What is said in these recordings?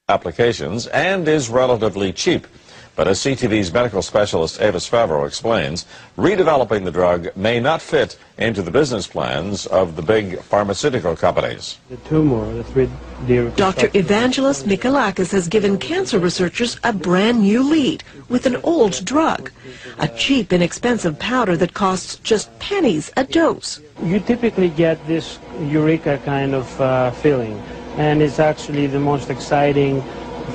applications and is relatively cheap. But as CTV's medical specialist Avis Favreau explains, redeveloping the drug may not fit into the business plans of the big pharmaceutical companies. The tumor, the 3D Dr. Evangelos Mikalakis has given cancer researchers a brand new lead with an old drug, a cheap, inexpensive powder that costs just pennies a dose. You typically get this eureka kind of feeling, and it's actually the most exciting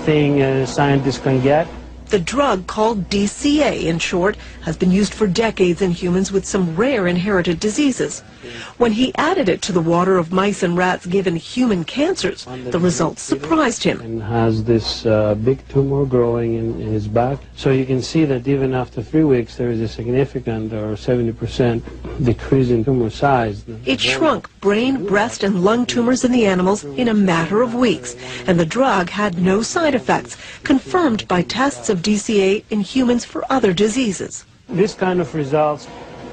thing scientists can get. The drug, called DCA in short, has been used for decades in humans with some rare inherited diseases. When he added it to the water of mice and rats given human cancers, the results surprised him. And has this big tumor growing in his back. So you can see that even after 3 weeks there is a significant or 70% decrease in tumor size. It shrunk brain, breast, and lung tumors in the animals in a matter of weeks, and the drug had no side effects, confirmed by tests of DCA in humans for other diseases. This kind of results,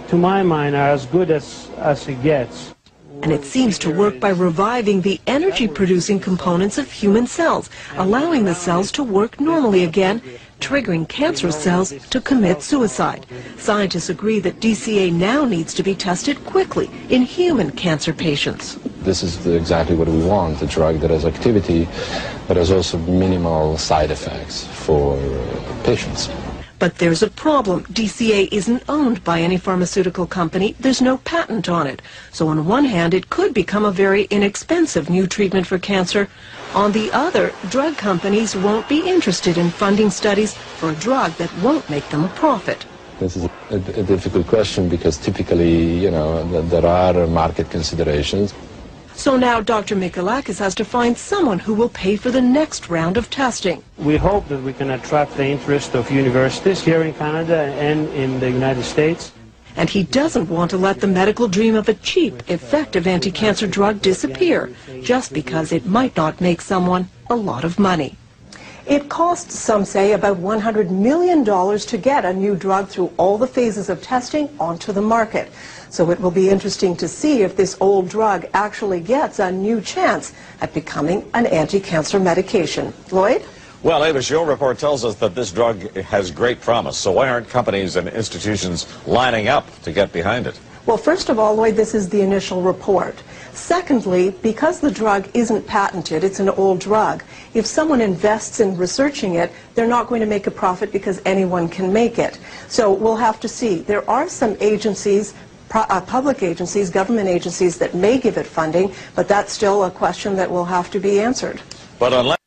to my mind, are as good as it gets. And it seems to work by reviving the energy-producing components of human cells, allowing the cells to work normally again, triggering cancerous cells to commit suicide. Scientists agree that DCA now needs to be tested quickly in human cancer patients. This is exactly what we want, a drug that has activity, but has also minimal side effects for patients. But there's a problem. DCA isn't owned by any pharmaceutical company. There's no patent on it. So on one hand, it could become a very inexpensive new treatment for cancer. On the other, drug companies won't be interested in funding studies for a drug that won't make them a profit. This is a difficult question because typically, there are market considerations. So now Dr. Mikalakis has to find someone who will pay for the next round of testing. We hope that we can attract the interest of universities here in Canada and in the United States. And he doesn't want to let the medical dream of a cheap, effective anti-cancer drug disappear, just because it might not make someone a lot of money. It costs, some say, about $100 million to get a new drug through all the phases of testing onto the market. So it will be interesting to see if this old drug actually gets a new chance at becoming an anti-cancer medication. Lloyd? Well, Avis, your report tells us that this drug has great promise. So why aren't companies and institutions lining up to get behind it? Well, first of all, Lloyd, this is the initial report. Secondly, because the drug isn't patented, it's an old drug, if someone invests in researching it, they're not going to make a profit because anyone can make it. So we'll have to see. There are some agencies, public agencies, government agencies that may give it funding, but that's still a question that will have to be answered. But unless